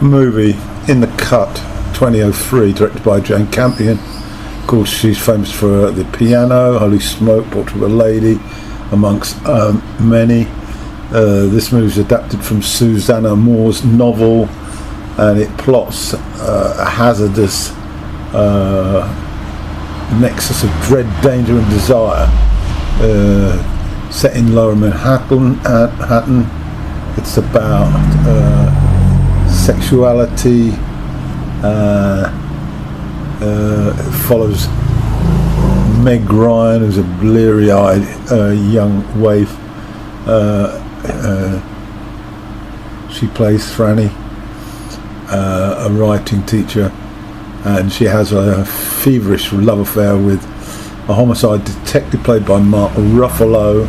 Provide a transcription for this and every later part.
movie in the cut 2003, directed by Jane Campion. Of course, she's famous for The Piano, Holy Smoke, Portrait of a Lady, amongst many. This movie is adapted from Susanna Moore's novel, and it plots a hazardous nexus of dread, danger and desire, set in Lower Manhattan. It's about sexuality. It follows Meg Ryan, who's a bleary-eyed young waif. She plays Franny, a writing teacher, and she has a feverish love affair with a homicide detective played by Mark Ruffalo,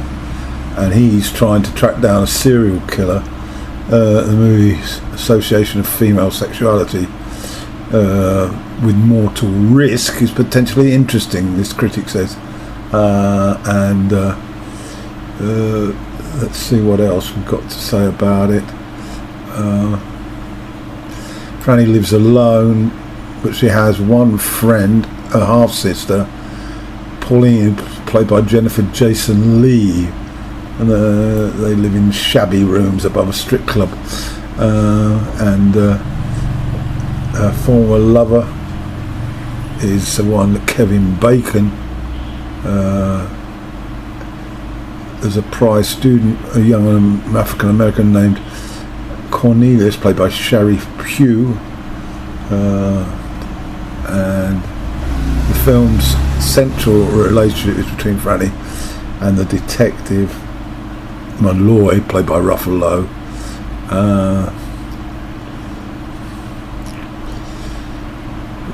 and he's trying to track down a serial killer. The movie's association of female sexuality with mortal risk is potentially interesting, this critic says. Let's see what else we've got to say about it. Franny lives alone, but she has one friend, a half-sister, Pauline, played by Jennifer Jason Leigh, and they live in shabby rooms above a strip club. Her former lover is one Kevin Bacon. There's a prize student, a young African American named Cornelius, played by Sherry Pugh, and the film's central relationship is between Franny and the detective Malloy, played by Ruffalo.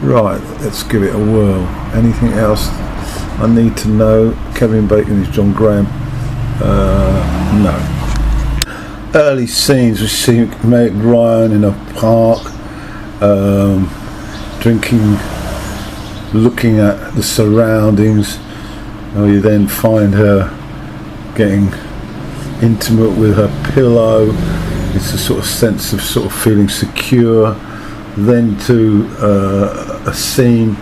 Right, let's give it a whirl. Anything else I need to know? Kevin Bacon is John Graham. No. Early scenes, we see Meg Ryan in a park, drinking, looking at the surroundings. We then find her getting intimate with her pillow. It's a sort of sense of sort of feeling secure. Then to a scene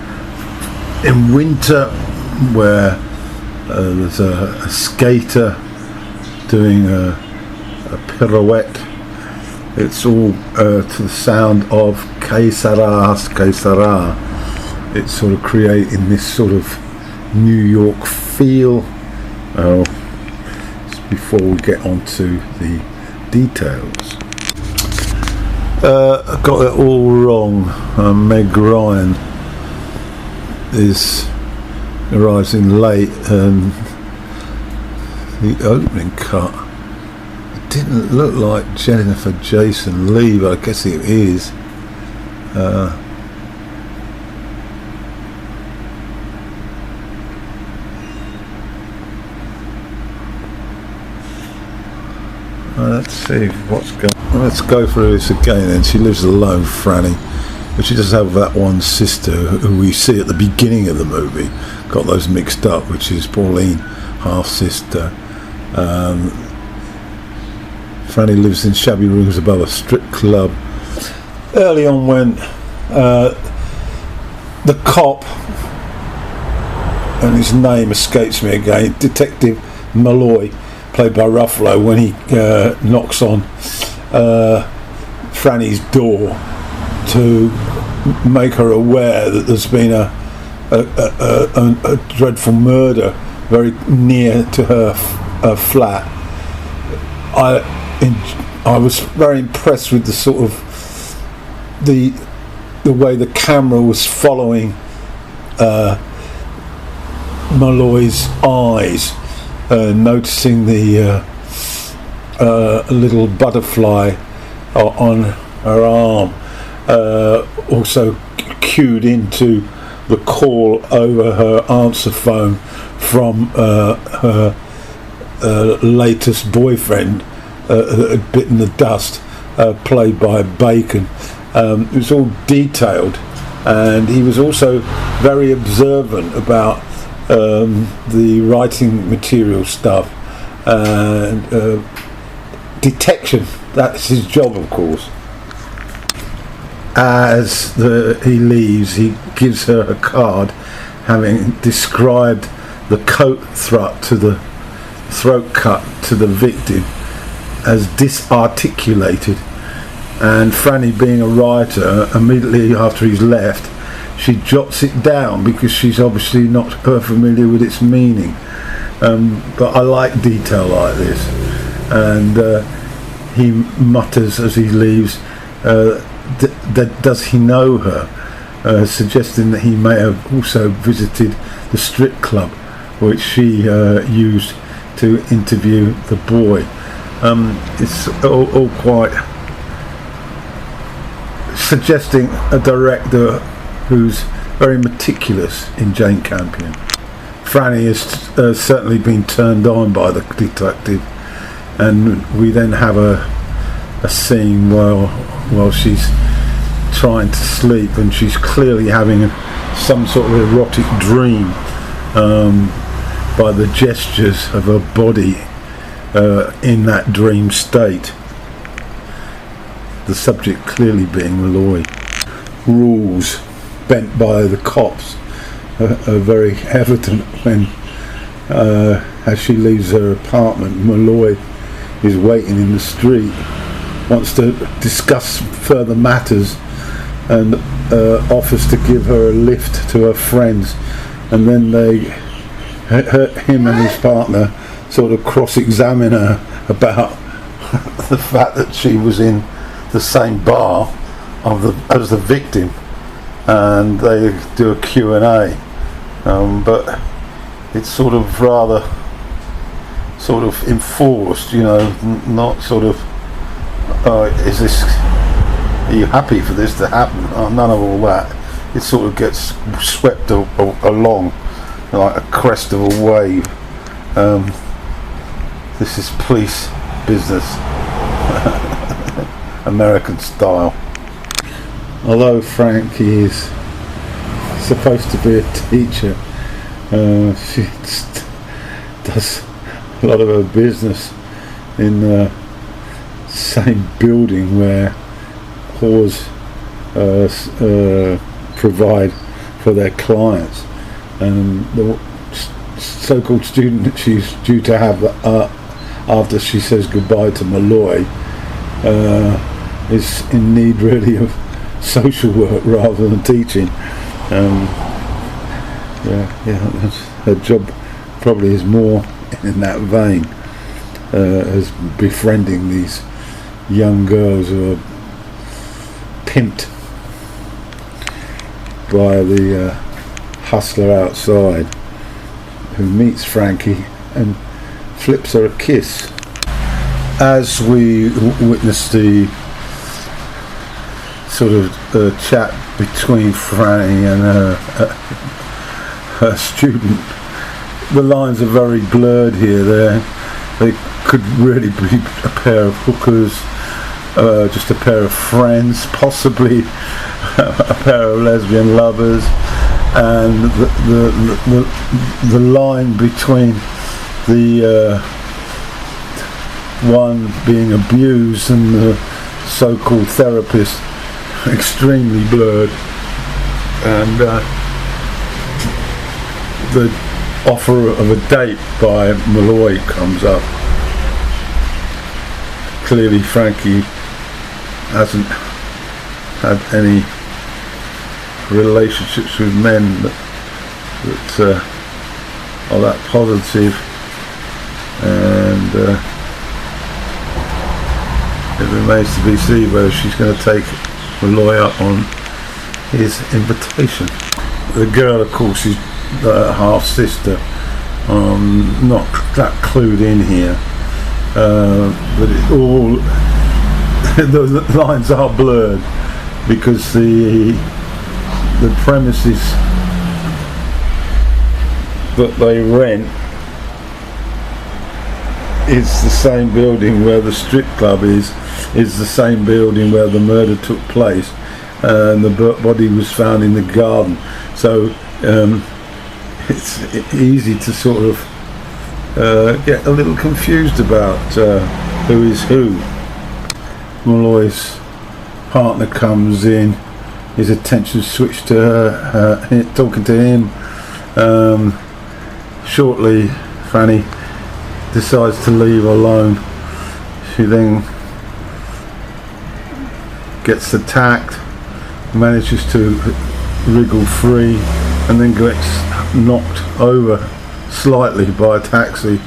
in winter where there's a skater doing a pirouette. It's all to the sound of Que Sera. It's sort of creating this sort of New York feel. Before we get onto the details, I got it all wrong. Meg Ryan arrives in late, and the opening cut, it didn't look like Jennifer Jason Leigh, but I guess it is. Let's see what's going on. Let's go through this again then. She lives alone, Franny, but she does have that one sister who we see at the beginning of the movie. Got those mixed up, which is Pauline, half-sister. Franny lives in shabby rooms above a strip club. Early on, when the cop, and his name escapes me again, Detective Malloy, played by Ruffalo, when he knocks on Franny's door to make her aware that there's been a dreadful murder very near to her flat. I was very impressed with the sort of the way the camera was following Malloy's eyes, noticing the little butterfly on her arm, also cued into the call over her answer phone from her latest boyfriend that had bitten the dust, played by Bacon. It was all detailed, and he was also very observant about the writing material stuff and detection. That's his job, of course. as he leaves, he gives her a card having described the throat cut to the victim as disarticulated. And Franny, being a writer, immediately after he's left, she jots it down because she's obviously not familiar with its meaning. But I like detail like this. And he mutters as he leaves, does he know her? Suggesting that he may have also visited the strip club which she used to interview the boy. It's all quite suggesting a director who's very meticulous in Jane Campion. Franny has certainly been turned on by the detective, and we then have a scene while she's trying to sleep, and she's clearly having some sort of erotic dream by the gestures of her body in that dream state. The subject clearly being Malloy. Rules bent by the cops are very evident when, as she leaves her apartment, Malloy is waiting in the street, wants to discuss further matters, and offers to give her a lift to her friends, and then him and his partner sort of cross-examine her about the fact that she was in the same bar as the victim, and they do a Q&A, but it's sort of rather enforced, not sort of are you happy for this to happen? None of all that. It sort of gets swept along like a crest of a wave. This is police business, American style. Although Frankie is supposed to be a teacher, she does a lot of her business in the same building where whores provide for their clients, and the so-called student that she's due to have after she says goodbye to Malloy is in need really of social work rather than teaching. Her job probably is more in that vein, as befriending these young girls who are pimped by the hustler outside, who meets Frankie and flips her a kiss. As we witness the sort of chat between Franny and her student, the lines are very blurred here. They could really be a pair of hookers, just a pair of friends, possibly a pair of lesbian lovers, and the line between the one being abused and the so-called therapist extremely blurred, and the offer of a date by Malloy comes up. Clearly Frankie hasn't had any relationships with men that are that positive, and it remains to be seen whether she's going to take Malloy up on his invitation. The girl, of course, is half sister, not that clued in here, but it all the lines are blurred because the premises that they rent is the same building where the strip club is the same building where the murder took place, and the body was found in the garden. So it's easy to sort of get a little confused about who is who. Malloy's partner comes in his attention switched to her, talking to him. Shortly, Franny decides to leave alone. She then gets attacked, manages to wriggle free, and then gets knocked over slightly by a taxi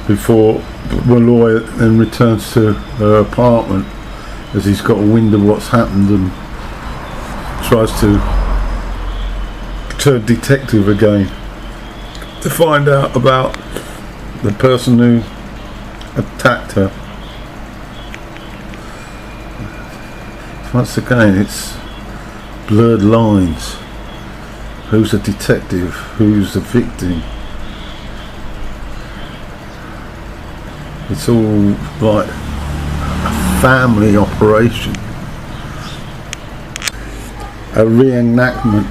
before Malloy then returns to her apartment as he's got a wind of what's happened and tries to turn detective again to find out about the person who attacked her. Once again, it's blurred lines. Who's a detective? Who's the victim? It's all like a family operation. A reenactment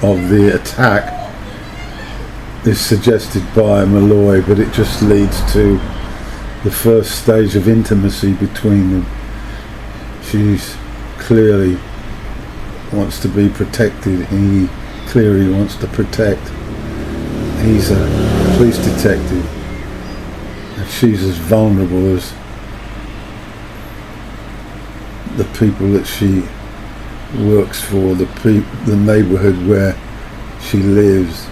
of the attack is suggested by Malloy, but it just leads to the first stage of intimacy between them. She's clearly wants to be protected, he clearly wants to protect. He's a police detective, and she's as vulnerable as the people that she works for, the neighbourhood where she lives.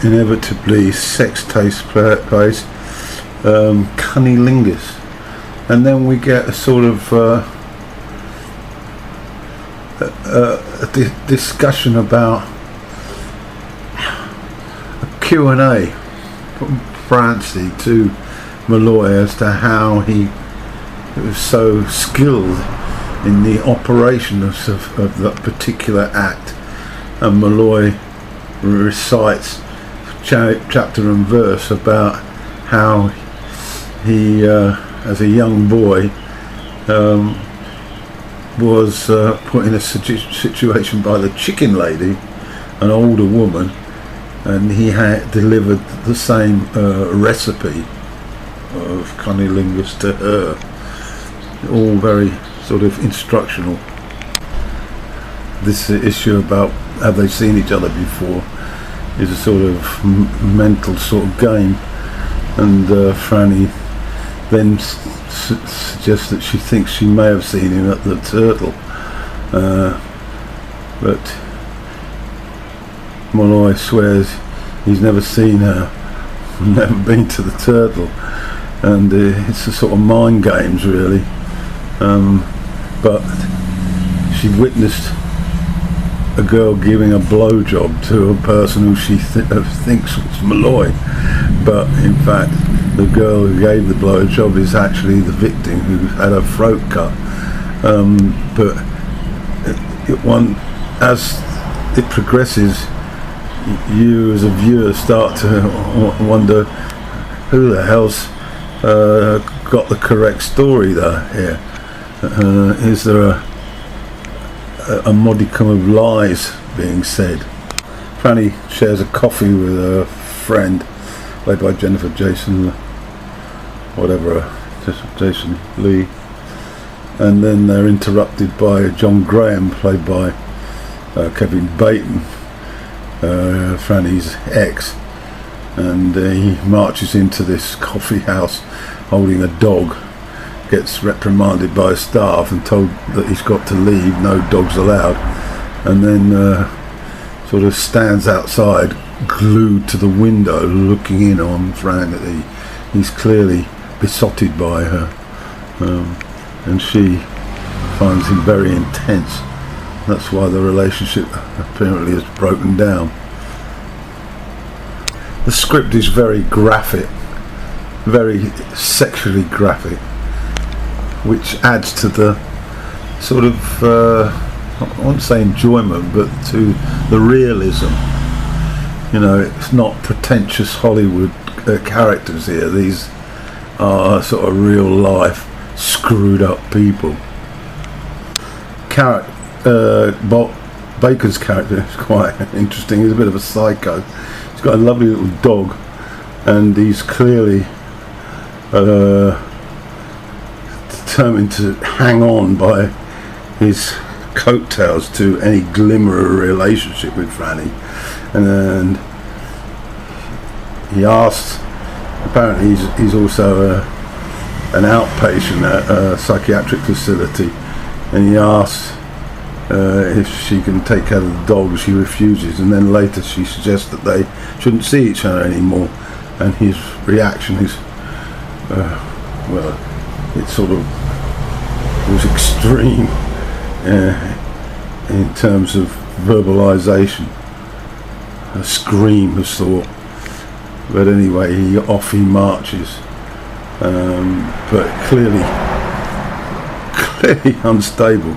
Inevitably, sex takes place, cunnilingus, and then we get a sort of a discussion about a Q&A from Franny to Malloy as to how he was so skilled in the operation of that particular act, and Malloy recites chapter and verse about how he, as a young boy, was put in a situation by the chicken lady, an older woman, and he had delivered the same recipe of cunnilingus to her. All very sort of instructional. This issue about have they seen each other before is a sort of mental sort of game, and Franny then suggests that she thinks she may have seen him at the Turtle, but Malloy swears he's never seen her, never been to the Turtle, and it's a sort of mind games really, but she witnessed a girl giving a blowjob to a person who she thinks was Malloy, but in fact the girl who gave the blowjob is actually the victim who had her throat cut. But as it progresses, you as a viewer start to wonder who the hell's got the correct story there here. Is there a modicum of lies being said? Franny shares a coffee with a friend played by Jason Lee, and then they're interrupted by John Graham played by Kevin Bacon, Franny's ex, and he marches into this coffee house holding a dog, gets reprimanded by staff and told that he's got to leave, no dogs allowed, and then sort of stands outside glued to the window looking in on Franny. He's clearly besotted by her, and she finds him very intense. That's why the relationship apparently has broken down. The script is very graphic, very sexually graphic, which adds to the sort of, I won't say enjoyment, but to the realism. You know, it's not pretentious Hollywood characters here. These are sort of real life screwed up people. Baker's character is quite interesting. He's a bit of a psycho. He's got a lovely little dog, and he's clearly determined to hang on by his coattails to any glimmer of a relationship with Franny, and he asked, apparently he's also an outpatient at a psychiatric facility, and he asks if she can take care of the dog. She refuses, and then later she suggests that they shouldn't see each other anymore, and his reaction is well, it sort of was extreme in terms of verbalization, a scream of sort. But anyway, off he marches, but clearly unstable.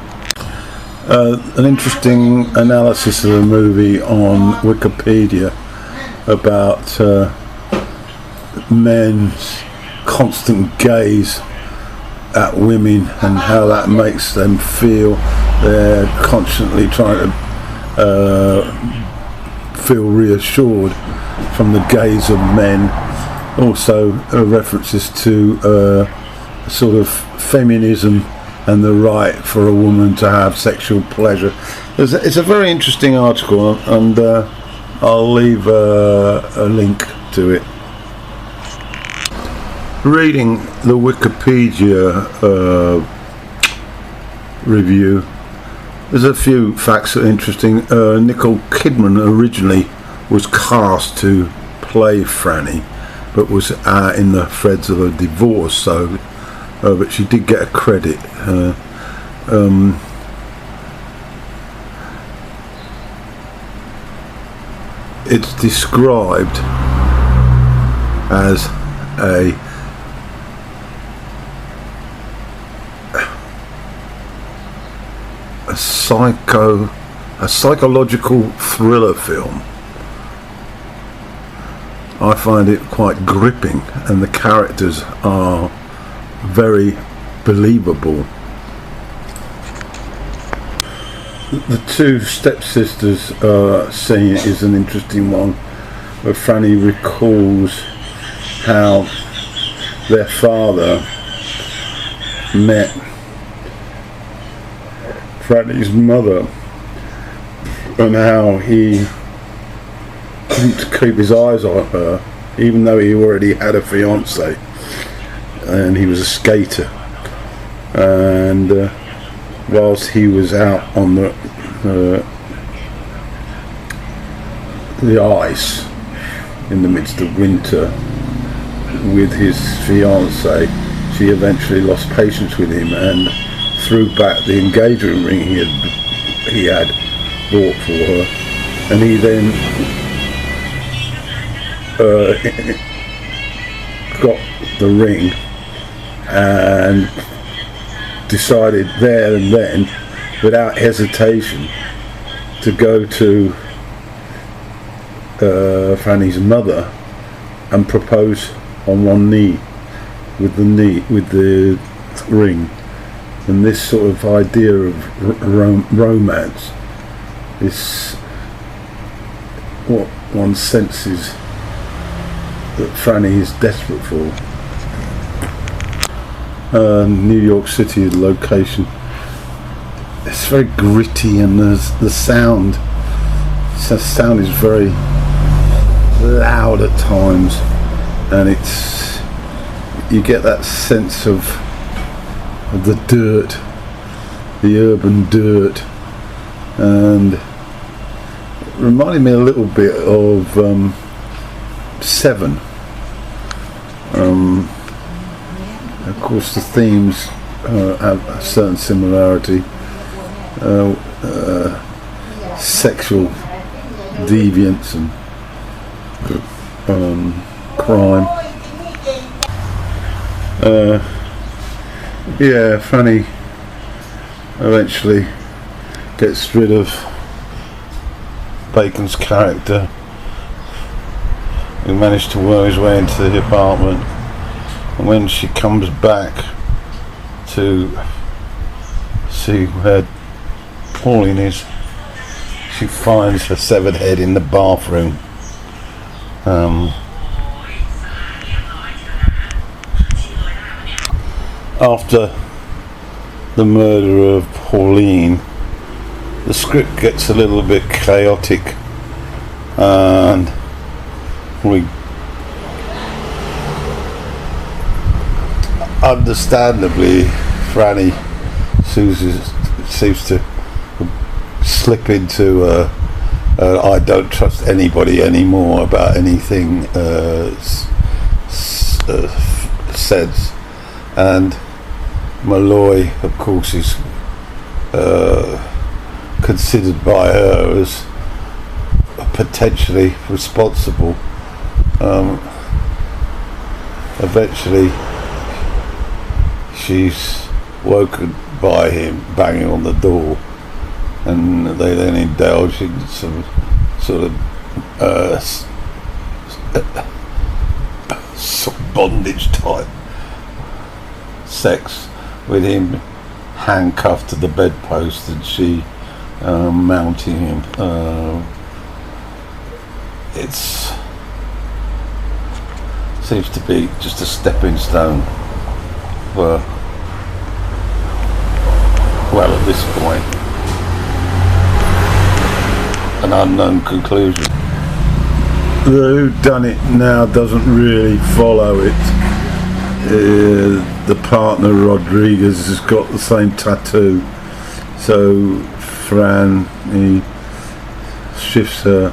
An interesting analysis of the movie on Wikipedia about men's constant gaze at women and how that makes them feel. They're constantly trying to feel reassured from the gaze of men. Also references to sort of feminism and the right for a woman to have sexual pleasure. It's a very interesting article, and I'll leave a link to it. Reading the Wikipedia review, there's a few facts that are interesting. Nicole Kidman originally was cast to play Franny, but was in the threads of a divorce, so but she did get a credit. It's described as a psychological thriller film. I find it quite gripping, and the characters are very believable. The two stepsisters scene is an interesting one, where Franny recalls how their father met Franny's mother, and how he couldn't keep his eyes on her, even though he already had a fiance and he was a skater. And whilst he was out on the ice in the midst of winter with his fiance, she eventually lost patience with him and threw back the engagement ring he had bought for her, and he then got the ring and decided there and then, without hesitation, to go to Franny's mother and propose on one knee with the ring. And this sort of idea of romance is what one senses that Franny is desperate for. New York City location. It's very gritty, and the sound is very loud at times, and you get that sense of the dirt, the urban dirt, and it reminded me a little bit of Seven. Of course, the themes have a certain similarity. Sexual deviance and crime. Yeah, Franny eventually gets rid of Bacon's character, who managed to worm his way into the apartment, and when she comes back to see where Pauline is, she finds her severed head in the bathroom. After the murder of Pauline, the script gets a little bit chaotic, and we understandably Franny seems to slip into I don't trust anybody anymore about anything sense, and Malloy of course is considered by her as potentially responsible. Eventually she's woken by him banging on the door, and they then indulge in some sort of bondage type sex with him handcuffed to the bedpost and she mounting him. It seems to be just a stepping stone for, well, at this point, an unknown conclusion. The whodunit now doesn't really follow it. The partner Rodriguez has got the same tattoo, so Fran, he shifts her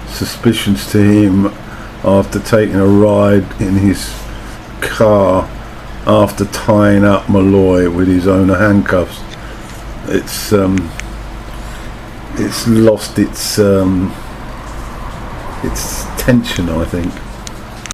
suspicions to him after taking a ride in his car after tying up Malloy with his own handcuffs. It's lost its tension, I think.